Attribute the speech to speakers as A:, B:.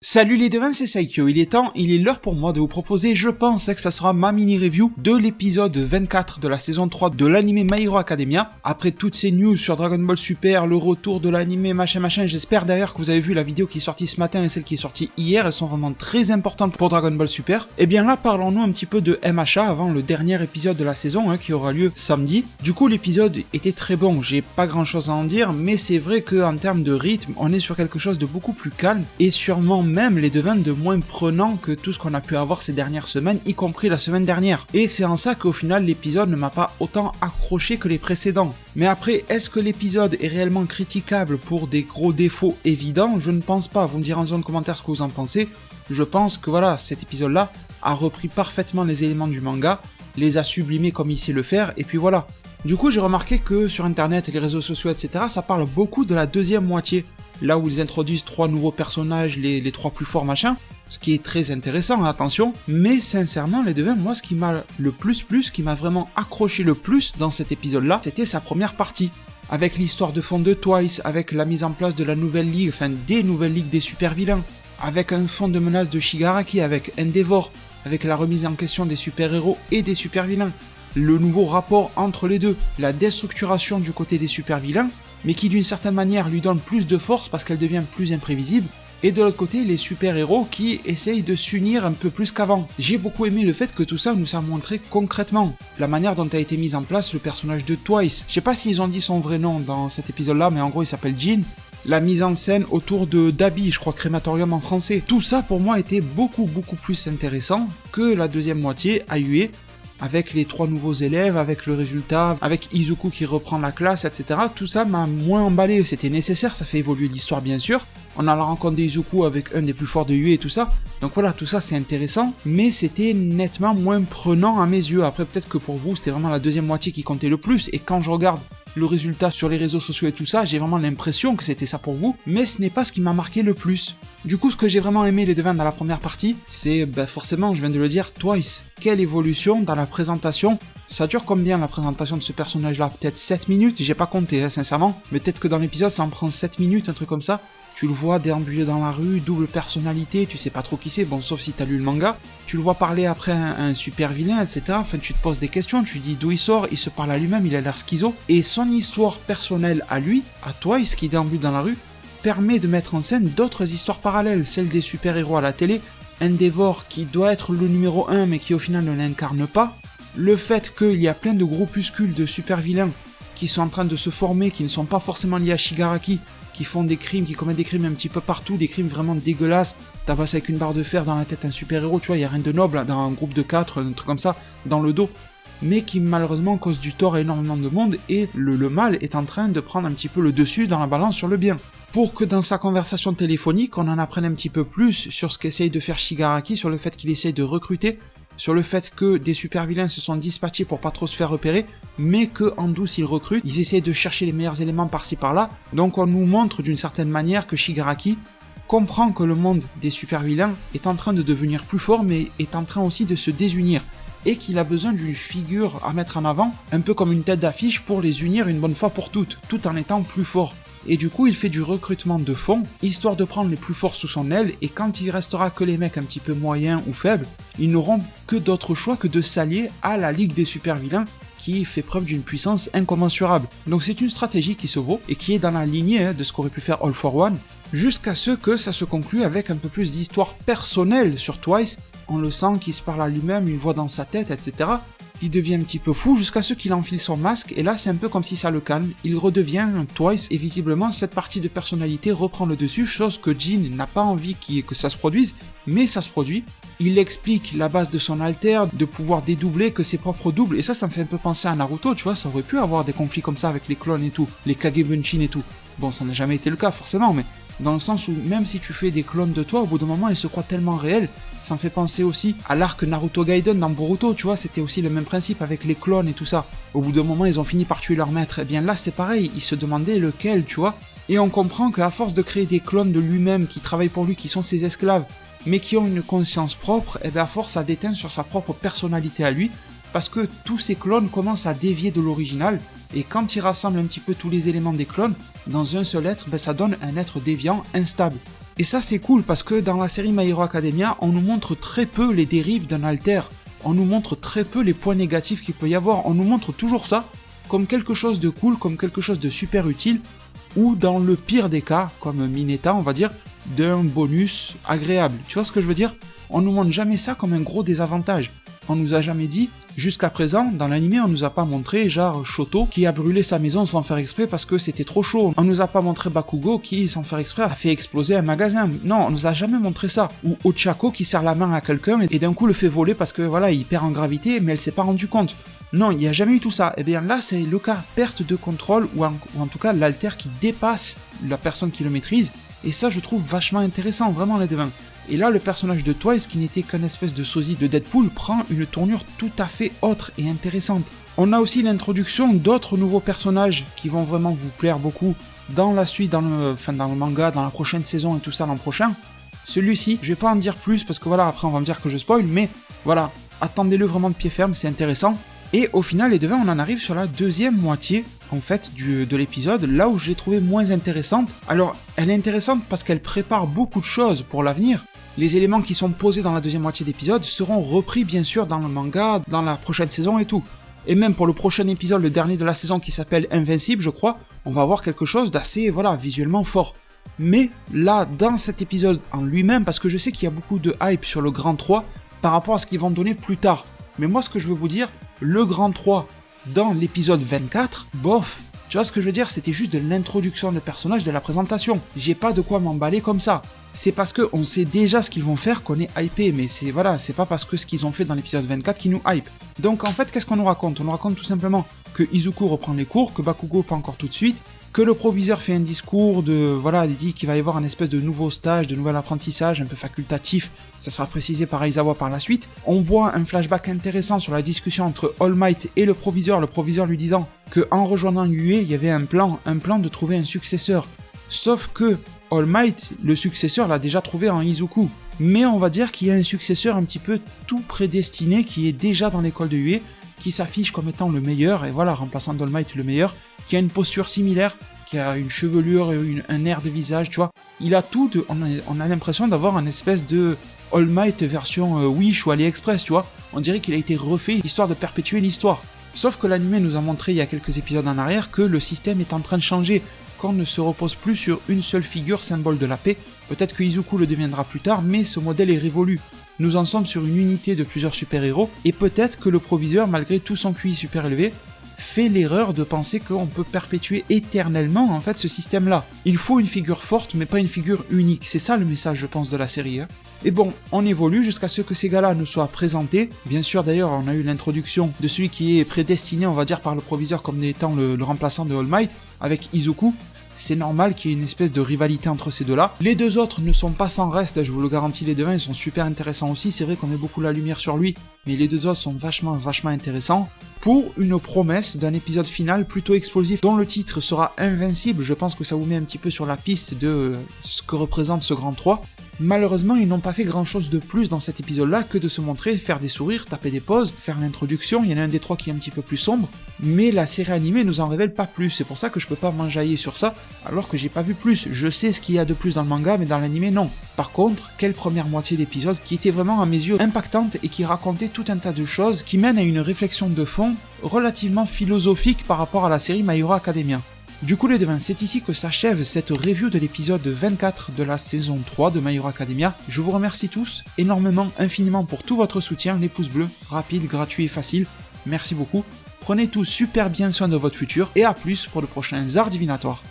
A: Salut les devins, c'est Saikyo, il est l'heure pour moi de vous proposer, je pense que ça sera ma mini-review de l'épisode 24 de la saison 3 de l'anime My Hero Academia. Après toutes ces news sur Dragon Ball Super, le retour de l'anime, machin, j'espère d'ailleurs que vous avez vu la vidéo qui est sortie ce matin et celle qui est sortie hier, elles sont vraiment très importantes pour Dragon Ball Super. Et bien là, parlons-nous un petit peu de MHA avant le dernier épisode de la saison qui aura lieu samedi. Du coup, l'épisode était très bon, j'ai pas grand chose à en dire, mais c'est vrai qu'en termes de rythme, on est sur quelque chose de beaucoup plus calme et sûrement même les devins de moins prenants que tout ce qu'on a pu avoir ces dernières semaines, y compris la semaine dernière. Et c'est en ça qu'au final l'épisode ne m'a pas autant accroché que les précédents. Mais après, est-ce que l'épisode est réellement critiquable pour des gros défauts évidents? Je ne pense pas, vous me direz en zone commentaire ce que vous en pensez. Je pense que voilà, cet épisode-là a repris parfaitement les éléments du manga, les a sublimés comme il sait le faire, et puis voilà. Du coup, j'ai remarqué que sur internet et les réseaux sociaux, etc., ça parle beaucoup de la deuxième moitié. Là où ils introduisent 3 nouveaux personnages, les 3 plus forts machin, ce qui est très intéressant, attention, mais sincèrement les devins, moi ce qui m'a le plus, qui m'a vraiment accroché le plus dans cet épisode-là, c'était sa première partie. Avec l'histoire de fond de Twice, avec la mise en place de la nouvelle ligue, enfin des nouvelles ligues des super vilains, avec un fond de menace de Shigaraki, avec Endeavor, avec la remise en question des super-héros et des super vilains, le nouveau rapport entre les deux, la déstructuration du côté des super vilains, mais qui d'une certaine manière lui donne plus de force parce qu'elle devient plus imprévisible, et de l'autre côté les super-héros qui essayent de s'unir un peu plus qu'avant. J'ai beaucoup aimé le fait que tout ça nous a montré concrètement, la manière dont a été mise en place le personnage de Twice. Je sais pas s'ils ont dit son vrai nom dans cet épisode-là, mais en gros il s'appelle Jin. La mise en scène autour de Dabi, je crois Crématorium en français. Tout ça pour moi était beaucoup plus intéressant que la deuxième moitié, AUE, avec les 3 nouveaux élèves, avec le résultat, avec Izuku qui reprend la classe, etc. Tout ça m'a moins emballé, c'était nécessaire, ça fait évoluer l'histoire bien sûr. On a la rencontre d'Izuku avec un des plus forts de UE et tout ça. Donc voilà, tout ça c'est intéressant, mais c'était nettement moins prenant à mes yeux. Après peut-être que pour vous c'était vraiment la deuxième moitié qui comptait le plus, et quand je regarde le résultat sur les réseaux sociaux et tout ça, j'ai vraiment l'impression que c'était ça pour vous, mais ce n'est pas ce qui m'a marqué le plus. Du coup, ce que j'ai vraiment aimé les devins dans la première partie, c'est, forcément, je viens de le dire, Twice. Quelle évolution dans la présentation. Ça dure combien la présentation de ce personnage-là? Peut-être 7 minutes, j'ai pas compté, sincèrement, mais peut-être que dans l'épisode, ça en prend 7 minutes, un truc comme ça. Tu le vois déambuler dans la rue, double personnalité, tu sais pas trop qui c'est, bon, sauf si t'as lu le manga. Tu le vois parler après un super vilain, etc. Enfin, tu te poses des questions, tu dis d'où il sort, il se parle à lui-même, il a l'air schizo. Et son histoire personnelle à lui, à Twice, qui déambule dans la rue, permet de mettre en scène d'autres histoires parallèles, celle des super-héros à la télé, Endeavor qui doit être le numéro 1 mais qui au final ne l'incarne pas, le fait qu'il y a plein de groupuscules de super-vilains qui sont en train de se former, qui ne sont pas forcément liés à Shigaraki, qui font des crimes, qui commettent des crimes un petit peu partout, des crimes vraiment dégueulasses, tabasse avec une barre de fer dans la tête un super-héros, tu vois, il n'y a rien de noble dans un groupe de 4, un truc comme ça, dans le dos, mais qui malheureusement cause du tort à énormément de monde, et le mal est en train de prendre un petit peu le dessus dans la balance sur le bien. Pour que dans sa conversation téléphonique, on en apprenne un petit peu plus sur ce qu'essaye de faire Shigaraki, sur le fait qu'il essaye de recruter, sur le fait que des super vilains se sont dispatchés pour pas trop se faire repérer, mais que en douce ils recrutent, ils essayent de chercher les meilleurs éléments par-ci par-là, donc on nous montre d'une certaine manière que Shigaraki comprend que le monde des super vilains est en train de devenir plus fort, mais est en train aussi de se désunir, et qu'il a besoin d'une figure à mettre en avant, un peu comme une tête d'affiche pour les unir une bonne fois pour toutes, tout en étant plus fort. Et du coup il fait du recrutement de fond, histoire de prendre les plus forts sous son aile, et quand il restera que les mecs un petit peu moyens ou faibles, ils n'auront que d'autre choix que de s'allier à la Ligue des super vilains, qui fait preuve d'une puissance incommensurable. Donc c'est une stratégie qui se vaut, et qui est dans la lignée de ce qu'aurait pu faire All for One, jusqu'à ce que ça se conclue avec un peu plus d'histoire personnelle sur Twice. On le sent qu'il se parle à lui-même, une voix dans sa tête, etc. Il devient un petit peu fou jusqu'à ce qu'il enfile son masque, et là c'est un peu comme si ça le calme, il redevient Twice, et visiblement cette partie de personnalité reprend le dessus, chose que Jin n'a pas envie que ça se produise, mais ça se produit. Il explique la base de son alter, de pouvoir dédoubler que ses propres doubles, et ça me fait un peu penser à Naruto, tu vois, ça aurait pu avoir des conflits comme ça avec les clones et tout, les Kagebunshin et tout. Bon, ça n'a jamais été le cas forcément, mais dans le sens où même si tu fais des clones de toi, au bout d'un moment ils se croient tellement réels. Ça me fait penser aussi à l'arc Naruto Gaiden dans Boruto, tu vois, c'était aussi le même principe avec les clones et tout ça. Au bout d'un moment, ils ont fini par tuer leur maître. Et bien là, c'est pareil, ils se demandaient lequel, tu vois. Et on comprend qu'à force de créer des clones de lui-même qui travaillent pour lui, qui sont ses esclaves, mais qui ont une conscience propre, et bien à force, ça déteint sur sa propre personnalité à lui, parce que tous ces clones commencent à dévier de l'original, et quand il rassemble un petit peu tous les éléments des clones, dans un seul être, ça donne un être déviant instable. Et ça c'est cool parce que dans la série My Hero Academia, on nous montre très peu les dérives d'un alter, on nous montre très peu les points négatifs qu'il peut y avoir, on nous montre toujours ça comme quelque chose de cool, comme quelque chose de super utile, ou dans le pire des cas, comme Mineta on va dire, d'un bonus agréable. Tu vois ce que je veux dire? On nous montre jamais ça comme un gros désavantage. On nous a jamais dit, jusqu'à présent, dans l'anime, on nous a pas montré, genre, Shoto, qui a brûlé sa maison sans faire exprès parce que c'était trop chaud. On nous a pas montré Bakugo qui, sans faire exprès, a fait exploser un magasin. Non, on nous a jamais montré ça. Ou Ochako qui serre la main à quelqu'un et d'un coup le fait voler parce que, voilà, il perd en gravité, mais elle s'est pas rendu compte. Non, il n'y a jamais eu tout ça. Et bien là, c'est le cas, perte de contrôle, ou en tout cas, l'alter qui dépasse la personne qui le maîtrise. Et ça, je trouve vachement intéressant, vraiment, les devins. Et là, le personnage de Twice, qui n'était qu'une espèce de sosie de Deadpool, prend une tournure tout à fait autre et intéressante. On a aussi l'introduction d'autres nouveaux personnages qui vont vraiment vous plaire beaucoup dans la suite, dans le manga, dans la prochaine saison et tout ça l'an prochain. Celui-ci, je vais pas en dire plus parce que voilà, après on va me dire que je spoil, mais voilà, attendez-le vraiment de pied ferme, c'est intéressant. Et au final, les devins, on en arrive sur la deuxième moitié, en fait, de l'épisode, là où je l'ai trouvée moins intéressante. Alors, elle est intéressante parce qu'elle prépare beaucoup de choses pour l'avenir. Les éléments qui sont posés dans la deuxième moitié d'épisode seront repris, bien sûr, dans le manga, dans la prochaine saison et tout. Et même pour le prochain épisode, le dernier de la saison qui s'appelle Invincible, je crois, on va avoir quelque chose d'assez, voilà, visuellement fort. Mais là, dans cet épisode en lui-même, parce que je sais qu'il y a beaucoup de hype sur le Grand 3 par rapport à ce qu'ils vont donner plus tard. Mais moi, ce que je veux vous dire, le Grand 3 dans l'épisode 24, bof, tu vois ce que je veux dire, c'était juste de l'introduction de personnage, de la présentation. J'ai pas de quoi m'emballer comme ça. C'est parce qu'on sait déjà ce qu'ils vont faire qu'on est hypé, mais c'est voilà, c'est pas parce que ce qu'ils ont fait dans l'épisode 24 qui nous hype. Donc en fait, qu'est-ce qu'on nous raconte? On nous raconte tout simplement que Izuku reprend les cours, que Bakugo pas encore tout de suite, que le proviseur fait un discours il dit qu'il va y avoir un espèce de nouveau stage, de nouvel apprentissage, un peu facultatif, ça sera précisé par Aizawa par la suite. On voit un flashback intéressant sur la discussion entre All Might et le proviseur lui disant que en rejoignant Yue, il y avait un plan de trouver un successeur. Sauf que All Might, le successeur, l'a déjà trouvé en Izuku. Mais on va dire qu'il y a un successeur un petit peu tout prédestiné qui est déjà dans l'école de Yue, qui s'affiche comme étant le meilleur, et voilà, remplaçant All Might le meilleur, qui a une posture similaire, qui a une chevelure et un air de visage, tu vois. Il a tout, on a l'impression d'avoir une espèce de All Might version Wish ou AliExpress, tu vois. On dirait qu'il a été refait histoire de perpétuer l'histoire. Sauf que l'anime nous a montré il y a quelques épisodes en arrière que le système est en train de changer, qu'on ne se repose plus sur une seule figure symbole de la paix. Peut-être que Izuku le deviendra plus tard, mais ce modèle est révolu. Nous en sommes sur une unité de plusieurs super-héros, et peut-être que le proviseur, malgré tout son QI super élevé, fait l'erreur de penser qu'on peut perpétuer éternellement en fait ce système-là. Il faut une figure forte, mais pas une figure unique. C'est ça le message, je pense, de la série. Et bon, on évolue jusqu'à ce que ces gars-là nous soient présentés. Bien sûr, d'ailleurs, on a eu l'introduction de celui qui est prédestiné, on va dire, par le proviseur comme étant le remplaçant de All Might, avec Izuku. C'est normal qu'il y ait une espèce de rivalité entre ces deux-là. Les deux autres ne sont pas sans reste, je vous le garantis, les deux ils sont super intéressants aussi. C'est vrai qu'on met beaucoup la lumière sur lui, mais les deux autres sont vachement intéressants. Pour une promesse d'un épisode final plutôt explosif, dont le titre sera Invincible, je pense que ça vous met un petit peu sur la piste de ce que représente ce Grand 3. Malheureusement, ils n'ont pas fait grand chose de plus dans cet épisode-là que de se montrer, faire des sourires, taper des pauses, faire l'introduction. Il y en a un des trois qui est un petit peu plus sombre, mais la série animée nous en révèle pas plus. C'est pour ça que je peux pas m'enjailler sur ça, alors que j'ai pas vu plus. Je sais ce qu'il y a de plus dans le manga, mais dans l'animé, non. Par contre, quelle première moitié d'épisode qui était vraiment à mes yeux impactante et qui racontait tout un tas de choses qui mènent à une réflexion de fond relativement philosophique par rapport à la série My Hero Academia. Du coup les devins, c'est ici que s'achève cette review de l'épisode 24 de la saison 3 de My Hero Academia. Je vous remercie tous énormément, infiniment pour tout votre soutien, les pouces bleus, rapide, gratuit et facile. Merci beaucoup. Prenez tous super bien soin de votre futur et à plus pour de prochains arts divinatoires.